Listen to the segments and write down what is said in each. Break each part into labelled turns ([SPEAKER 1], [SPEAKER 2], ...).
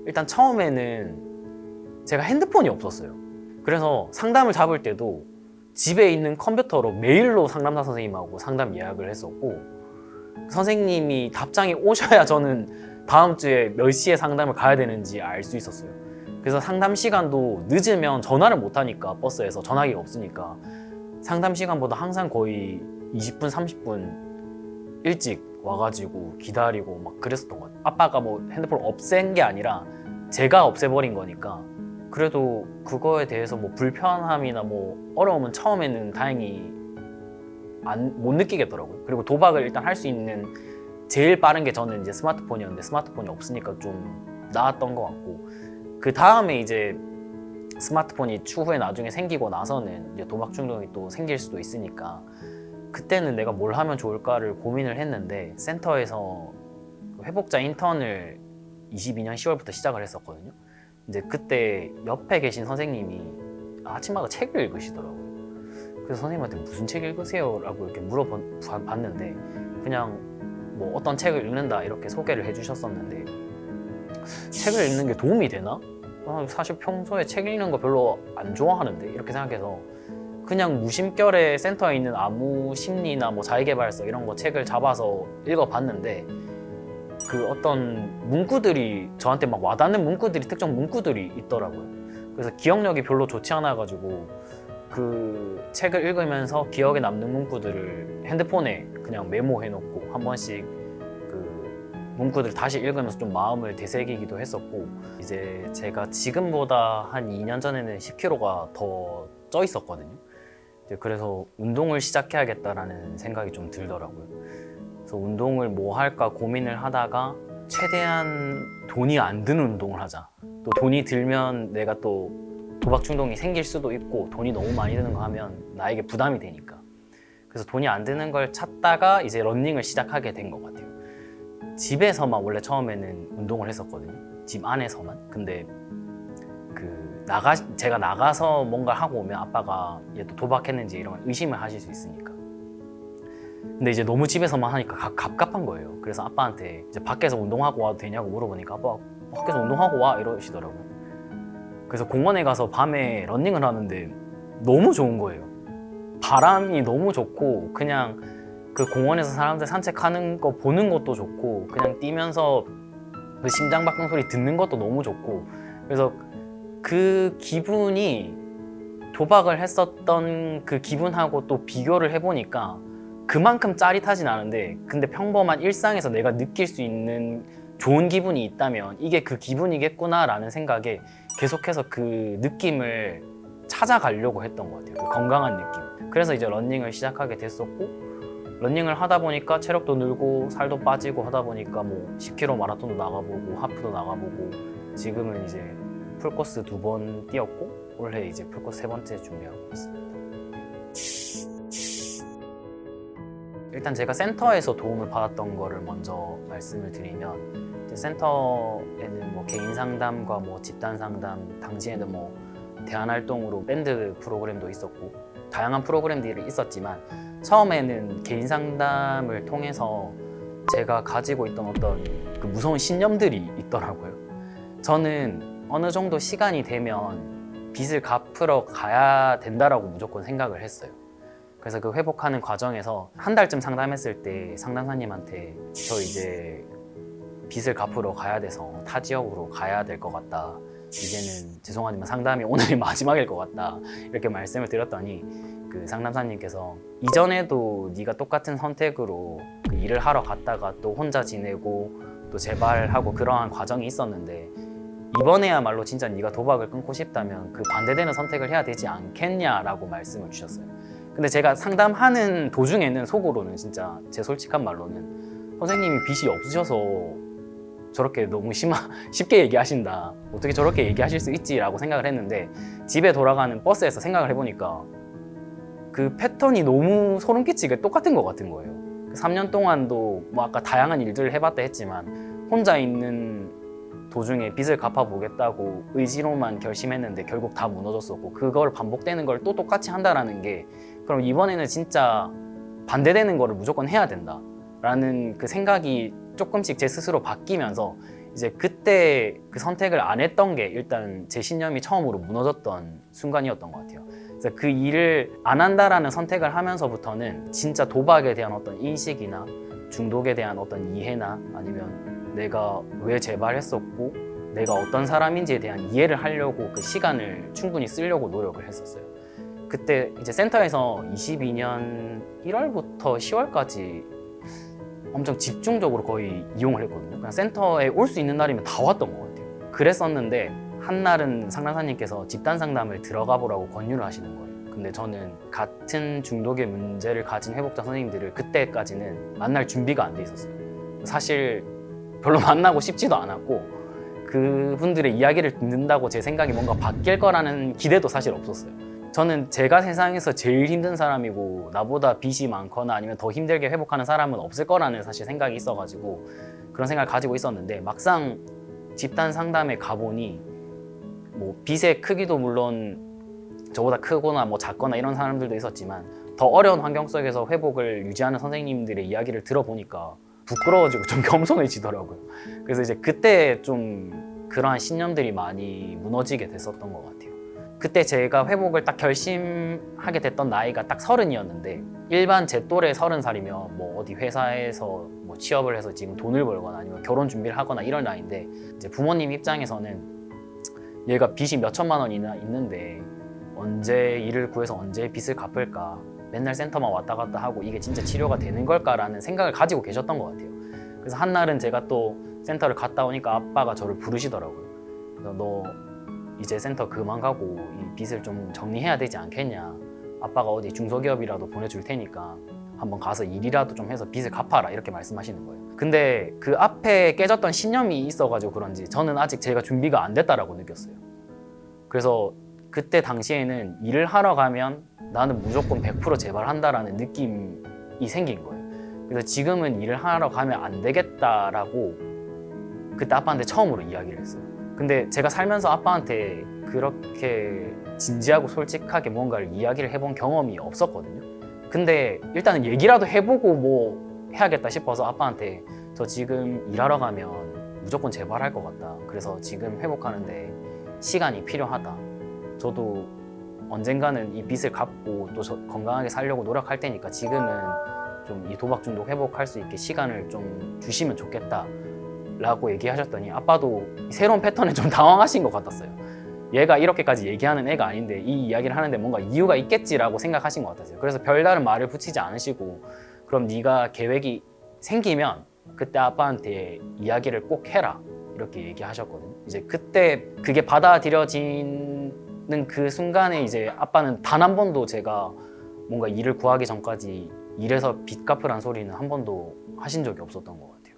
[SPEAKER 1] 일단 처음에는 제가 핸드폰이 없었어요. 그래서 상담을 잡을 때도 집에 있는 컴퓨터로 메일로 상담사 선생님하고 상담 예약을 했었고, 선생님이 답장이 오셔야 저는 다음 주에 몇 시에 상담을 가야 되는지 알 수 있었어요. 그래서 상담 시간도 늦으면 전화를 못 하니까, 버스에서 전화기가 없으니까 상담 시간보다 항상 거의 20분, 30분 일찍 와가지고 기다리고 막 그랬었던 것 같아요. 아빠가 뭐 핸드폰을 없앤 게 아니라 제가 없애버린 거니까. 그래도 그거에 대해서 뭐 불편함이나 뭐 어려움은 처음에는 다행히 못 느끼겠더라고요. 그리고 도박을 일단 할 수 있는 제일 빠른 게 저는 이제 스마트폰이었는데, 스마트폰이 없으니까 좀 나았던 것 같고, 그 다음에 이제 스마트폰이 추후에 나중에 생기고 나서는 이제 도박 중독이 또 생길 수도 있으니까, 그때는 내가 뭘 하면 좋을까를 고민을 했는데, 센터에서 회복자 인턴을 22년 10월부터 시작을 했었거든요. 이제 그때 옆에 계신 선생님이 아침마다 책을 읽으시더라고요. 그래서 선생님한테 무슨 책 읽으세요? 라고 이렇게 물어봤는데, 그냥 뭐 어떤 책을 읽는다 이렇게 소개를 해주셨었는데, 책을 읽는 게 도움이 되나? 사실 평소에 책 읽는 거 별로 안 좋아하는데, 이렇게 생각해서 그냥 무심결에 센터에 있는 아무 심리나 뭐 자기계발서 이런 거 책을 잡아서 읽어봤는데, 그 어떤 문구들이 저한테 막 와닿는 문구들이, 특정 문구들이 있더라고요. 그래서 기억력이 별로 좋지 않아가지고 그 책을 읽으면서 기억에 남는 문구들을 핸드폰에 그냥 메모해놓고 한 번씩 그 문구들 다시 읽으면서 좀 마음을 되새기기도 했었고, 이제 제가 지금보다 한 2년 전에는 10kg가 더 쪄 있었거든요. 그래서 운동을 시작해야겠다라는 생각이 좀 들더라고요. 그래서 운동을 뭐 할까 고민을 하다가 최대한 돈이 안 드는 운동을 하자. 또 돈이 들면 내가 또 도박 중독이 생길 수도 있고, 돈이 너무 많이 드는 거 하면 나에게 부담이 되니까. 그래서 돈이 안 드는 걸 찾다가 이제 러닝을 시작하게 된 것 같아요. 집에서만 원래 처음에는 운동을 했었거든요. 집 안에서만. 근데 제가 나가서 뭔가 하고 오면 아빠가 얘 또 도박했는지 이런 걸 의심을 하실 수 있으니까. 근데 이제 너무 집에서만 하니까 갑갑한 거예요. 그래서 아빠한테 이제 밖에서 운동하고 와도 되냐고 물어보니까 아빠가 밖에서 운동하고 와 이러시더라고요. 그래서 공원에 가서 밤에 러닝을 하는데 너무 좋은 거예요. 바람이 너무 좋고, 그냥 그 공원에서 사람들 산책하는 거 보는 것도 좋고, 그냥 뛰면서 그 심장박동 소리 듣는 것도 너무 좋고, 그래서 그 기분이 도박을 했었던 그 기분하고 또 비교를 해보니까 그만큼 짜릿하진 않은데, 근데 평범한 일상에서 내가 느낄 수 있는 좋은 기분이 있다면 이게 그 기분이겠구나 라는 생각에 계속해서 그 느낌을 찾아가려고 했던 것 같아요. 그 건강한 느낌. 그래서 이제 러닝을 시작하게 됐었고, 러닝을 하다 보니까 체력도 늘고 살도 빠지고 하다 보니까 뭐 10km 마라톤도 나가보고 하프도 나가보고, 지금은 이제 풀코스 2번 뛰었고 올해 이제 풀코스 3번째 준비하고 있습니다. 일단 제가 센터에서 도움을 받았던 거를 먼저 말씀을 드리면, 이제 센터에는 뭐 개인 상담과 뭐 집단 상담, 당시에는 뭐 대안활동으로 밴드 프로그램도 있었고 다양한 프로그램들이 있었지만, 처음에는 개인 상담을 통해서 제가 가지고 있던 어떤 그 무서운 신념들이 있더라고요. 저는 어느 정도 시간이 되면 빚을 갚으러 가야 된다라고 무조건 생각을 했어요. 그래서 그 회복하는 과정에서 한 달쯤 상담했을 때 상담사님한테 저 이제 빚을 갚으러 가야 돼서 타 지역으로 가야 될 것 같다. 이제는 죄송하지만 상담이 오늘이 마지막일 것 같다. 이렇게 말씀을 드렸더니 그 상담사님께서 이전에도 네가 똑같은 선택으로 그 일을 하러 갔다가 또 혼자 지내고 또 재발하고 그러한 과정이 있었는데, 이번에야말로 진짜 네가 도박을 끊고 싶다면 그 반대되는 선택을 해야 되지 않겠냐라고 말씀을 주셨어요. 근데 제가 상담하는 도중에는 속으로는 진짜 제 솔직한 말로는 선생님이 빚이 없으셔서 저렇게 너무 쉽게 얘기하신다. 어떻게 저렇게 얘기하실 수 있지라고 생각을 했는데, 집에 돌아가는 버스에서 생각을 해보니까 그 패턴이 너무 소름 끼치게 똑같은 것 같은 거예요. 3년 동안도 뭐 아까 다양한 일들을 해봤다 했지만 혼자 있는 도중에 빚을 갚아보겠다고 의지로만 결심했는데 결국 다 무너졌었고, 그걸 반복되는 걸 또 똑같이 한다라는 게, 그럼 이번에는 진짜 반대되는 거를 무조건 해야 된다 라는 그 생각이 조금씩 제 스스로 바뀌면서 이제 그때 그 선택을 안 했던 게 일단 제 신념이 처음으로 무너졌던 순간이었던 것 같아요. 그래서 그 일을 안 한다라는 선택을 하면서부터는 진짜 도박에 대한 어떤 인식이나 중독에 대한 어떤 이해나 아니면 내가 왜 재발했었고 내가 어떤 사람인지에 대한 이해를 하려고 그 시간을 충분히 쓰려고 노력을 했었어요. 그때 이제 센터에서 22년 1월부터 10월까지 엄청 집중적으로 거의 이용을 했거든요. 그냥 센터에 올 수 있는 날이면 다 왔던 것 같아요. 그랬었는데 한날은 상담사님께서 집단 상담을 들어가 보라고 권유를 하시는 거예요. 근데 저는 같은 중독의 문제를 가진 회복자 선생님들을 그때까지는 만날 준비가 안 돼 있었어요. 사실 별로 만나고 싶지도 않았고 그분들의 이야기를 듣는다고 제 생각이 뭔가 바뀔 거라는 기대도 사실 없었어요. 저는 제가 세상에서 제일 힘든 사람이고 나보다 빚이 많거나 아니면 더 힘들게 회복하는 사람은 없을 거라는 사실 생각이 있어가지고 그런 생각을 가지고 있었는데 막상 집단 상담에 가보니 뭐 빚의 크기도 물론 저보다 크거나 뭐 작거나 이런 사람들도 있었지만 더 어려운 환경 속에서 회복을 유지하는 선생님들의 이야기를 들어보니까 부끄러워지고 좀 겸손해지더라고요. 그래서 이제 그때 좀 그러한 신념들이 많이 무너지게 됐었던 것 같아요. 그때 제가 회복을 딱 결심하게 됐던 나이가 딱 30이었는데 일반 제 또래 30살이면 뭐 어디 회사에서 뭐 취업을 해서 지금 돈을 벌거나 아니면 결혼 준비를 하거나 이런 나이인데 이제 부모님 입장에서는 얘가 빚이 몇 천만 원이나 있는데 언제 일을 구해서 언제 빚을 갚을까 맨날 센터만 왔다 갔다 하고 이게 진짜 치료가 되는 걸까라는 생각을 가지고 계셨던 것 같아요. 그래서 한날은 제가 또 센터를 갔다 오니까 아빠가 저를 부르시더라고요. 그래서 너 이제 센터 그만 가고 이 빚을 좀 정리해야 되지 않겠냐. 아빠가 어디 중소기업이라도 보내줄 테니까 한번 가서 일이라도 좀 해서 빚을 갚아라 이렇게 말씀하시는 거예요. 근데 그 앞에 깨졌던 신념이 있어가지고 그런지 저는 아직 제가 준비가 안 됐다라고 느꼈어요. 그래서 그때 당시에는 일을 하러 가면 나는 무조건 100% 재발한다라는 느낌이 생긴 거예요. 그래서 지금은 일을 하러 가면 안 되겠다라고 그때 아빠한테 처음으로 이야기를 했어요. 근데 제가 살면서 아빠한테 그렇게 진지하고 솔직하게 뭔가를 이야기를 해본 경험이 없었거든요. 근데 일단은 얘기라도 해보고 뭐 해야겠다 싶어서 아빠한테 저 지금 일하러 가면 무조건 재발할 것 같다. 그래서 지금 회복하는데 시간이 필요하다. 저도 언젠가는 이 빚을 갚고 또 건강하게 살려고 노력할 테니까 지금은 좀 이 도박 중독 회복할 수 있게 시간을 좀 주시면 좋겠다 라고 얘기하셨더니 아빠도 새로운 패턴에 좀 당황하신 것 같았어요. 얘가 이렇게까지 얘기하는 애가 아닌데 이 이야기를 하는데 뭔가 이유가 있겠지라고 생각하신 것 같았어요. 그래서 별다른 말을 붙이지 않으시고 그럼 네가 계획이 생기면 그때 아빠한테 이야기를 꼭 해라 이렇게 얘기하셨거든요. 이제 그때 그게 받아들여지는 그 순간에 이제 아빠는 단 한 번도 제가 뭔가 일을 구하기 전까지 일해서 빚 갚으란 소리는 한 번도 하신 적이 없었던 것 같아요.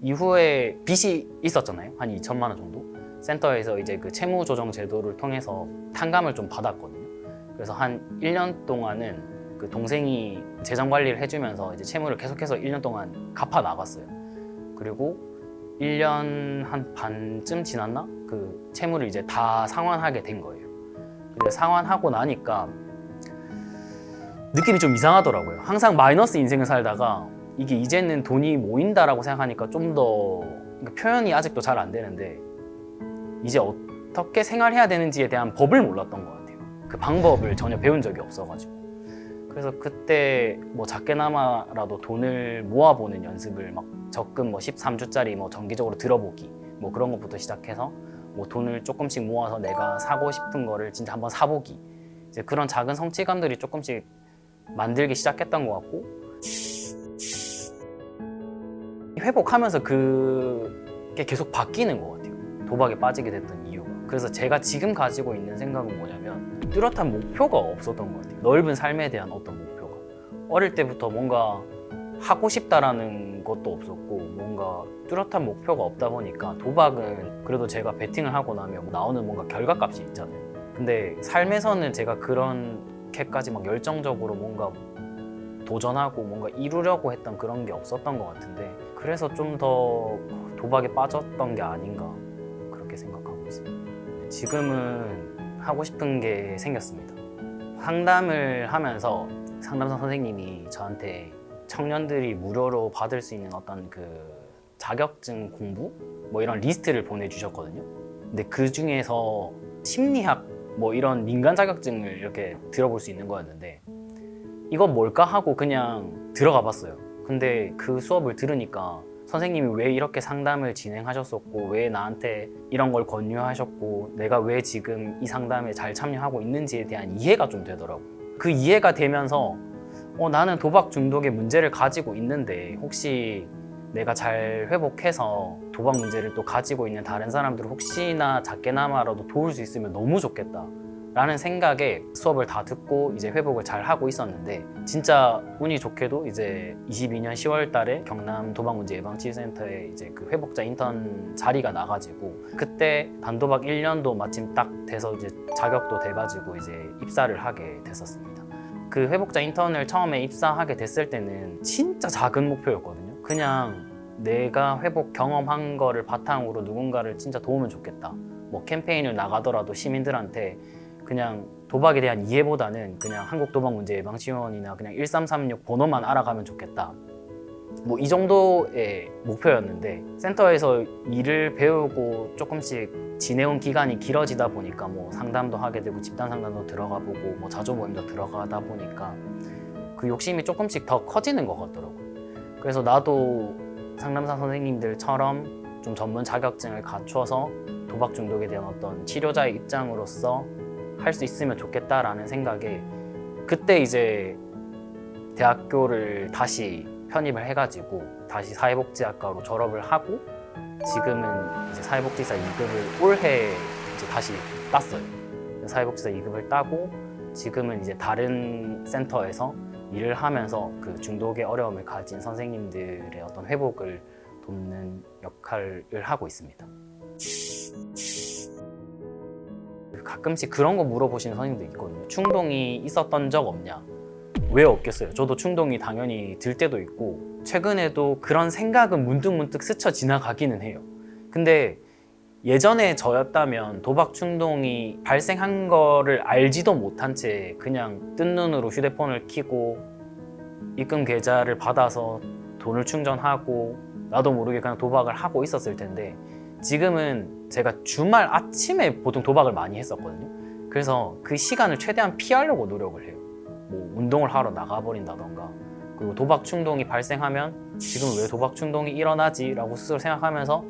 [SPEAKER 1] 이후에 빚이 있었잖아요. 한 2천만 원 정도. 센터에서 이제 그 채무 조정 제도를 통해서 탕감을 좀 받았거든요. 그래서 한 1년 동안은 그 동생이 재정 관리를 해주면서 이제 채무를 계속해서 1년 동안 갚아 나갔어요. 그리고 1년 한 반쯤 지났나? 그 채무를 이제 다 상환하게 된 거예요. 근데 상환하고 나니까 느낌이 좀 이상하더라고요. 항상 마이너스 인생을 살다가 이게 이제는 돈이 모인다라고 생각하니까 좀 더 표현이 아직도 잘 안 되는데 이제 어떻게 생활해야 되는지에 대한 법을 몰랐던 것 같아요. 그 방법을 전혀 배운 적이 없어가지고. 그래서 그때 뭐 작게나마라도 돈을 모아보는 연습을 막 적금 뭐 13주짜리 뭐 정기적으로 들어보기 뭐 그런 것부터 시작해서 뭐 돈을 조금씩 모아서 내가 사고 싶은 거를 진짜 한번 사보기 이제 그런 작은 성취감들이 조금씩 만들기 시작했던 것 같고 회복하면서 그게 계속 바뀌는 것 같아요. 도박에 빠지게 됐던 이유가. 그래서 제가 지금 가지고 있는 생각은 뭐냐면 뚜렷한 목표가 없었던 것 같아요. 넓은 삶에 대한 어떤 목표가. 어릴 때부터 뭔가 하고 싶다라는 것도 없었고 뭔가 뚜렷한 목표가 없다 보니까 도박은 그래도 제가 베팅을 하고 나면 나오는 뭔가 결과값이 있잖아요. 근데 삶에서는 제가 그렇게까지 막 열정적으로 뭔가 도전하고 뭔가 이루려고 했던 그런 게 없었던 것 같은데 그래서 좀 더 도박에 빠졌던 게 아닌가 그렇게 생각하고 있습니다. 지금은 하고 싶은 게 생겼습니다. 상담을 하면서 상담사 선생님이 저한테 청년들이 무료로 받을 수 있는 어떤 그 자격증 공부 뭐 이런 리스트를 보내주셨거든요. 근데 그 중에서 심리학 뭐 이런 민간 자격증을 이렇게 들어볼 수 있는 거였는데 이건 뭘까 하고 그냥 들어가 봤어요. 근데 그 수업을 들으니까 선생님이 왜 이렇게 상담을 진행하셨었고 왜 나한테 이런 걸 권유하셨고 내가 왜 지금 이 상담에 잘 참여하고 있는지에 대한 이해가 좀 되더라고요. 그 이해가 되면서 나는 도박 중독의 문제를 가지고 있는데 혹시 내가 잘 회복해서 도박 문제를 또 가지고 있는 다른 사람들을 혹시나 작게나마라도 도울 수 있으면 너무 좋겠다 라는 생각에 수업을 다 듣고 이제 회복을 잘 하고 있었는데 진짜 운이 좋게도 이제 22년 10월 달에 경남 도박문제예방치유센터에 이제 그 회복자 인턴 자리가 나가지고 그때 단도박 1년도 마침 딱 돼서 이제 자격도 돼가지고 이제 입사를 하게 됐었습니다. 그 회복자 인턴을 처음에 입사하게 됐을 때는 진짜 작은 목표였거든요. 그냥 내가 회복 경험한 거를 바탕으로 누군가를 진짜 도우면 좋겠다. 뭐 캠페인을 나가더라도 시민들한테 그냥 도박에 대한 이해보다는 그냥 한국도박문제예방치유원이나 그냥 1336 번호만 알아가면 좋겠다. 뭐 이 정도의 목표였는데 센터에서 일을 배우고 조금씩 지내온 기간이 길어지다 보니까 뭐 상담도 하게 되고 집단 상담도 들어가 보고 뭐 자조 모임도 들어가다 보니까 그 욕심이 조금씩 더 커지는 것 같더라고요. 그래서 나도 상담사 선생님들처럼 좀 전문 자격증을 갖춰서 도박 중독에 대한 어떤 치료자의 입장으로서 할 수 있으면 좋겠다라는 생각에 그때 이제 대학교를 다시 편입을 해가지고 다시 사회복지학과로 졸업을 하고 지금은 이제 사회복지사 2급을 올해 이제 다시 땄어요. 사회복지사 2급을 따고 지금은 이제 다른 센터에서 일을 하면서 그 중독의 어려움을 가진 선생님들의 어떤 회복을 돕는 역할을 하고 있습니다. 가끔씩 그런 거 물어보시는 선생님도 있거든요. 충동이 있었던 적 없냐? 왜 없겠어요? 저도 충동이 당연히 들 때도 있고 최근에도 그런 생각은 문득문득 스쳐 지나가기는 해요. 근데 예전에 저였다면 도박 충동이 발생한 거를 알지도 못한 채 그냥 뜬 눈으로 휴대폰을 켜고 입금 계좌를 받아서 돈을 충전하고 나도 모르게 그냥 도박을 하고 있었을 텐데 지금은 제가 주말 아침에 보통 도박을 많이 했었거든요. 그래서 그 시간을 최대한 피하려고 노력을 해요. 뭐 운동을 하러 나가버린다던가 그리고 도박 충동이 발생하면 지금 왜 도박 충동이 일어나지? 라고 스스로 생각하면서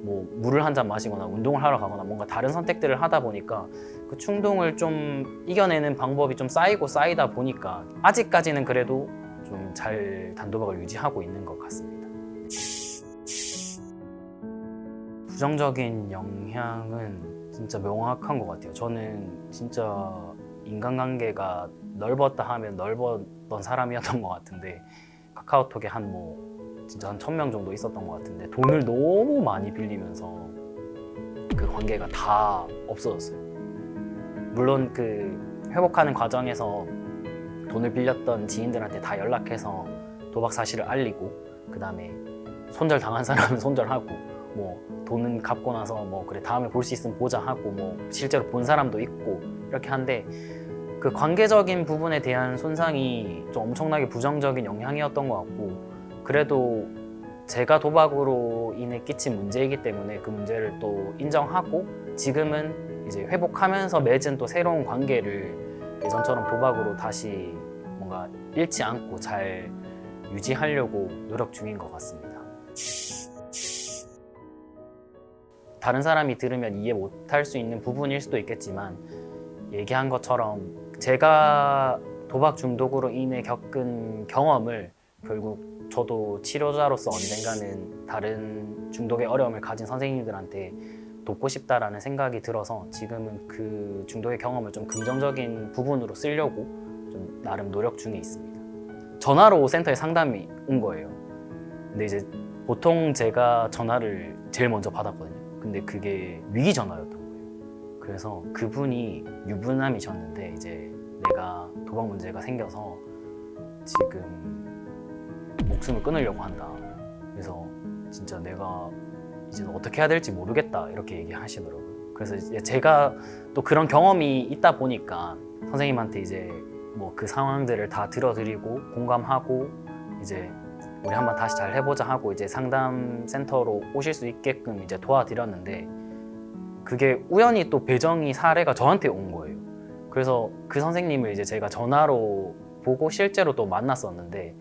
[SPEAKER 1] 뭐 물을 한 잔 마시거나 운동을 하러 가거나 뭔가 다른 선택들을 하다 보니까 그 충동을 좀 이겨내는 방법이 좀 쌓이다 보니까 아직까지는 그래도 좀 잘 단도박을 유지하고 있는 것 같습니다. 부정적인 영향은 진짜 명확한 것 같아요. 저는 진짜 인간관계가 넓었다 하면 넓었던 사람이었던 것 같은데 카카오톡에 진짜 한 1000명 정도 있었던 것 같은데 돈을 너무 많이 빌리면서 그 관계가 다 없어졌어요. 물론 그 회복하는 과정에서 돈을 빌렸던 지인들한테 다 연락해서 도박 사실을 알리고 그 다음에 손절 당한 사람은 손절하고 뭐 돈은 갚고 나서 뭐 그래 다음에 볼 수 있으면 보자 하고 뭐 실제로 본 사람도 있고 이렇게 한데 그 관계적인 부분에 대한 손상이 좀 엄청나게 부정적인 영향이었던 것 같고 그래도 제가 도박으로 인해 끼친 문제이기 때문에 그 문제를 또 인정하고 지금은 이제 회복하면서 맺은 또 새로운 관계를 예전처럼 도박으로 다시 뭔가 잃지 않고 잘 유지하려고 노력 중인 것 같습니다. 다른 사람이 들으면 이해 못할 수 있는 부분일 수도 있겠지만 얘기한 것처럼 제가 도박 중독으로 인해 겪은 경험을 결국 저도 치료자로서 언젠가는 다른 중독의 어려움을 가진 선생님들한테 돕고 싶다라는 생각이 들어서 지금은 그 중독의 경험을 좀 긍정적인 부분으로 쓰려고 좀 나름 노력 중에 있습니다. 전화로 센터에 상담이 온 거예요. 근데 이제 보통 제가 전화를 제일 먼저 받았거든요. 근데 그게 위기 전화였던 거예요. 그래서 그분이 유부남이셨는데 이제 내가 도박 문제가 생겨서 지금 목숨을 끊으려고 한다. 그래서 진짜 내가 이제 어떻게 해야 될지 모르겠다 이렇게 얘기하시더라고요. 그래서 이제 제가 또 그런 경험이 있다 보니까 선생님한테 이제 뭐 그 상황들을 다 들어드리고 공감하고 이제 우리 한번 다시 잘 해보자 하고 이제 상담 센터로 오실 수 있게끔 이제 도와드렸는데, 그게 우연히 또 배정이 사례가 저한테 온 거예요. 그래서 그 선생님을 이제 제가 전화로 보고 실제로 또 만났었는데,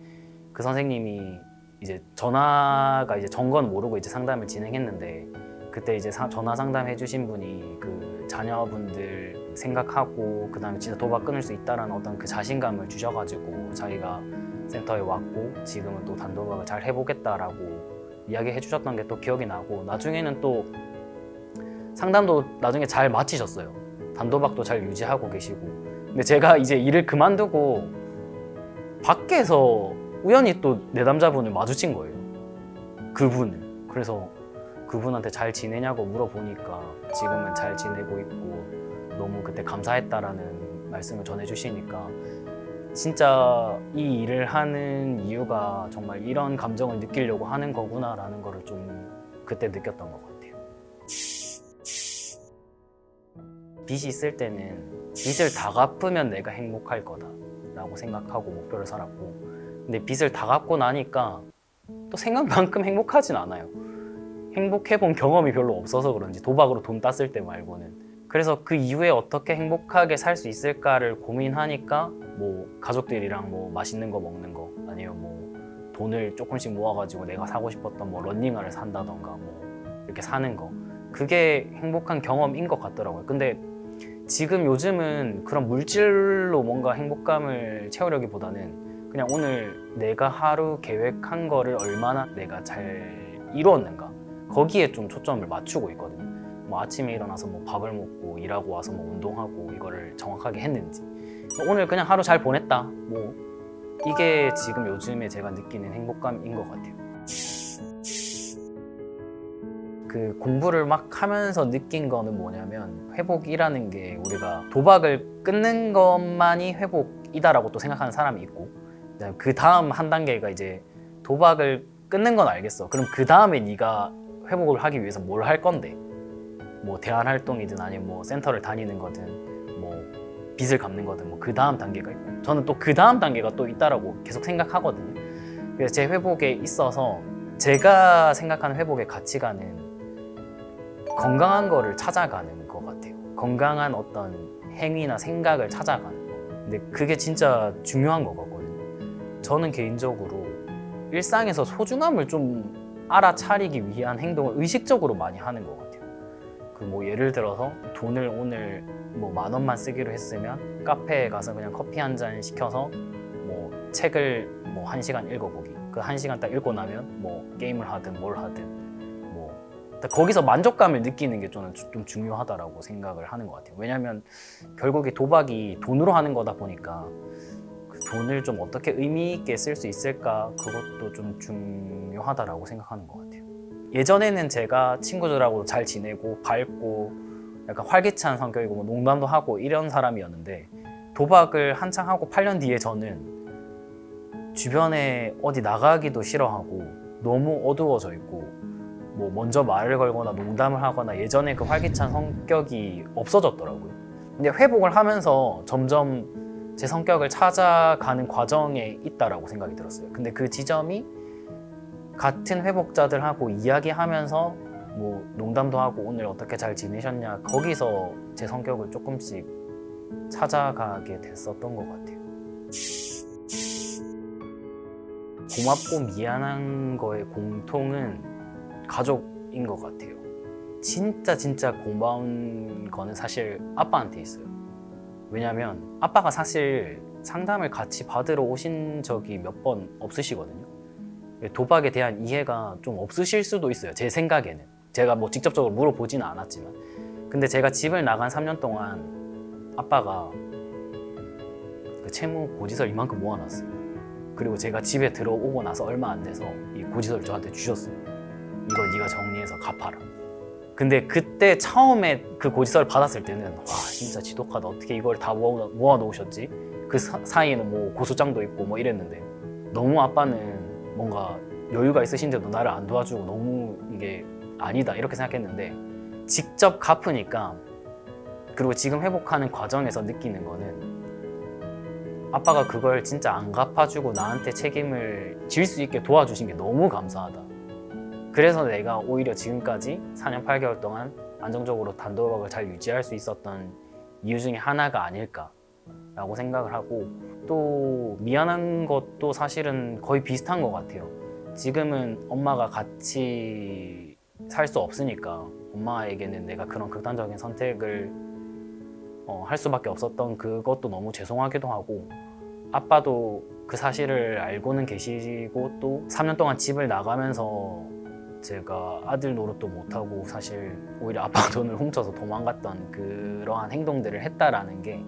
[SPEAKER 1] 그 선생님이 이제 전화가 이제 정건 모르고 이제 상담을 진행했는데, 그때 이제 전화 상담해 주신 분이 그 자녀분들 생각하고 그다음에 진짜 도박 끊을 수 있다라는 어떤 그 자신감을 주셔가지고 자기가 센터에 왔고 지금은 또 단도박을 잘 해보겠다라고 이야기해 주셨던 게 또 기억이 나고, 나중에는 또 상담도 나중에 잘 마치셨어요. 단도박도 잘 유지하고 계시고. 근데 제가 이제 일을 그만두고 밖에서 우연히 또 내담자분을 마주친 거예요. 그분을. 그래서 그분한테 잘 지내냐고 물어보니까 지금은 잘 지내고 있고 너무 그때 감사했다라는 말씀을 전해주시니까, 진짜 이 일을 하는 이유가 정말 이런 감정을 느끼려고 하는 거구나라는 거를 좀 그때 느꼈던 것 같아요. 빚이 있을 때는 빚을 다 갚으면 내가 행복할 거다라고 생각하고 목표를 살았고, 근데 빚을 다 갚고 나니까 또 생각만큼 행복하진 않아요. 행복해본 경험이 별로 없어서 그런지, 도박으로 돈 땄을 때 말고는. 그래서 그 이후에 어떻게 행복하게 살 수 있을까를 고민하니까 뭐 가족들이랑 뭐 맛있는 거 먹는 거, 아니면 뭐 돈을 조금씩 모아가지고 내가 사고 싶었던 뭐 런닝화를 산다던가 뭐 이렇게 사는 거, 그게 행복한 경험인 것 같더라고요. 근데 지금 요즘은 그런 물질로 뭔가 행복감을 채우려기보다는 그냥 오늘 내가 하루 계획한 거를 얼마나 내가 잘 이루었는가, 거기에 좀 초점을 맞추고 있거든요. 뭐 아침에 일어나서 뭐 밥을 먹고 일하고 와서 뭐 운동하고 이거를 정확하게 했는지, 오늘 그냥 하루 잘 보냈다, 뭐 이게 지금 요즘에 제가 느끼는 행복감인 것 같아요. 그 공부를 막 하면서 느낀 거는 뭐냐면, 회복이라는 게 우리가 도박을 끊는 것만이 회복이다라고 또 생각하는 사람이 있고, 그 다음 한 단계가 이제 도박을 끊는 건 알겠어, 그럼 그 다음에 네가 회복을 하기 위해서 뭘 할 건데, 뭐 대안 활동이든 아니면 뭐 센터를 다니는 거든 뭐 빚을 갚는 거든, 뭐 그 다음 단계가 있고, 저는 또 그 다음 단계가 또 있다라고 계속 생각하거든요. 그래서 제 회복에 있어서 제가 생각하는 회복의 가치관은 건강한 거를 찾아가는 것 같아요. 건강한 어떤 행위나 생각을 찾아가는 거. 근데 그게 진짜 중요한 거거든요. 저는 개인적으로 일상에서 소중함을 좀 알아차리기 위한 행동을 의식적으로 많이 하는 것 같아요. 그 뭐 예를 들어서 돈을 오늘 뭐 10,000원만 쓰기로 했으면 카페에 가서 그냥 커피 한 잔 시켜서 뭐 책을 뭐 1시간 읽어보기. 그 1시간 딱 읽고 나면 뭐 게임을 하든 뭘 하든 뭐 거기서 만족감을 느끼는 게 저는 좀 중요하다라고 생각을 하는 것 같아요. 왜냐하면 결국에 도박이 돈으로 하는 거다 보니까 그 돈을 좀 어떻게 의미 있게 쓸 수 있을까, 그것도 좀 중요하다라고 생각하는 것 같아요. 예전에는 제가 친구들하고 잘 지내고 밝고 약간 활기찬 성격이고 뭐 농담도 하고 이런 사람이었는데, 도박을 한창 하고 8년 뒤에 저는 주변에 어디 나가기도 싫어하고 너무 어두워져 있고, 뭐 먼저 말을 걸거나 농담을 하거나 예전에 그 활기찬 성격이 없어졌더라고요. 근데 회복을 하면서 점점 제 성격을 찾아가는 과정에 있다라고 생각이 들었어요. 근데 그 지점이 같은 회복자들하고 이야기하면서 뭐 농담도 하고 오늘 어떻게 잘 지내셨냐, 거기서 제 성격을 조금씩 찾아가게 됐었던 것 같아요. 고맙고 미안한 거의 공통은 가족인 것 같아요. 진짜 고마운 거는 사실 아빠한테 있어요. 왜냐면 아빠가 사실 상담을 같이 받으러 오신 적이 몇 번 없으시거든요. 도박에 대한 이해가 좀 없으실 수도 있어요, 제 생각에는. 제가 뭐 직접적으로 물어보지는 않았지만. 근데 제가 집을 나간 3년 동안 아빠가 그 채무 고지서 이만큼 모아놨어요. 그리고 제가 집에 들어오고 나서 얼마 안 돼서 이 고지서를 저한테 주셨어요. 이거 네가 정리해서 갚아라. 근데 그때 처음에 그 고지서를 받았을 때는 와, 진짜 지독하다, 어떻게 이걸 다 모아 놓으셨지? 그 사이에는 뭐 고소장도 있고 뭐 이랬는데, 너무 아빠는 뭔가 여유가 있으신데도 나를 안 도와주고 너무 이게 아니다 이렇게 생각했는데, 직접 갚으니까, 그리고 지금 회복하는 과정에서 느끼는 거는 아빠가 그걸 진짜 안 갚아주고 나한테 책임을 질 수 있게 도와주신 게 너무 감사하다. 그래서 내가 오히려 지금까지 4년 8개월 동안 안정적으로 단도박을 잘 유지할 수 있었던 이유 중에 하나가 아닐까라고 생각을 하고, 또 미안한 것도 사실은 거의 비슷한 것 같아요. 지금은 엄마가 같이 살 수 없으니까 엄마에게는 내가 그런 극단적인 선택을 할 수밖에 없었던 그것도 너무 죄송하기도 하고, 아빠도 그 사실을 알고는 계시고 또 3년 동안 집을 나가면서 제가 아들 노릇도 못하고 사실 오히려 아빠 돈을 훔쳐서 도망갔던 그러한 행동들을 했다라는 게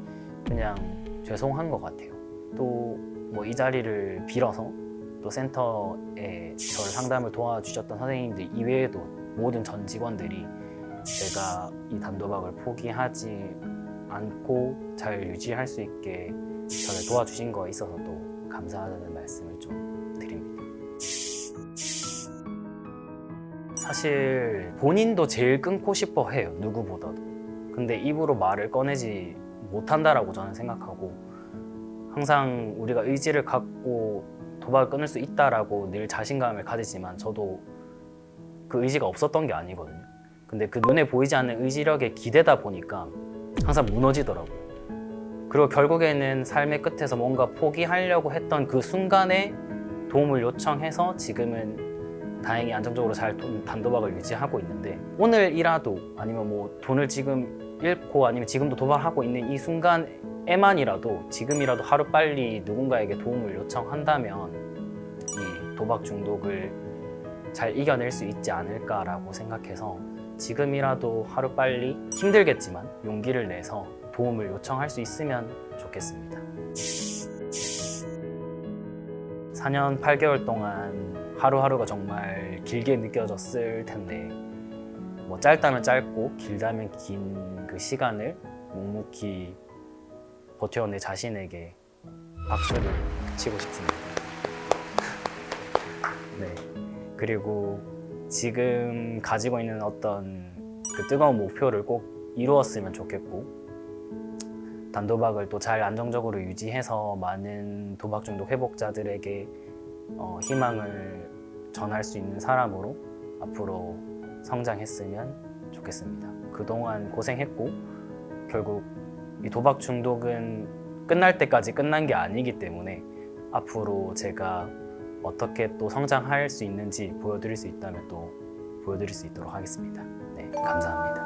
[SPEAKER 1] 그냥 죄송한 것 같아요. 또 뭐 이 자리를 빌어서 또 센터에 저를 상담을 도와주셨던 선생님들 이외에도 모든 전 직원들이 제가 이 단도박을 포기하지 않고 잘 유지할 수 있게 저를 도와주신 거에 있어서도 감사하다는 말씀을 좀 드립니다. 사실 본인도 제일 끊고 싶어 해요, 누구보다도. 근데 입으로 말을 꺼내지 못한다라고 저는 생각하고, 항상 우리가 의지를 갖고 도박을 끊을 수 있다라고 늘 자신감을 가지지만 저도 그 의지가 없었던 게 아니거든요. 근데 그 눈에 보이지 않는 의지력에 기대다 보니까 항상 무너지더라고요. 그리고 결국에는 삶의 끝에서 뭔가 포기하려고 했던 그 순간에 도움을 요청해서 지금은 다행히 안정적으로 잘 단도박을 유지하고 있는데, 오늘이라도 아니면 뭐 돈을 지금 잃고 아니면 지금도 도박하고 있는 이 순간에만이라도 지금이라도 하루빨리 누군가에게 도움을 요청한다면 이 도박 중독을 잘 이겨낼 수 있지 않을까라고 생각해서 지금이라도 하루빨리 힘들겠지만 용기를 내서 도움을 요청할 수 있으면 좋겠습니다. 4년 8개월 동안 하루하루가 정말 길게 느껴졌을 텐데, 뭐 짧다면 짧고 길다면 긴 그 시간을 묵묵히 버텨온 내 자신에게 박수를 치고 싶습니다. 네. 그리고 지금 가지고 있는 어떤 그 뜨거운 목표를 꼭 이루었으면 좋겠고, 단도박을 또 잘 안정적으로 유지해서 많은 도박 중독 회복자들에게 희망을 전할 수 있는 사람으로 앞으로 성장했으면 좋겠습니다. 그동안 고생했고 결국 이 도박 중독은 끝날 때까지 끝난 게 아니기 때문에 앞으로 제가 어떻게 또 성장할 수 있는지 보여드릴 수 있다면 또 보여드릴 수 있도록 하겠습니다. 네, 감사합니다.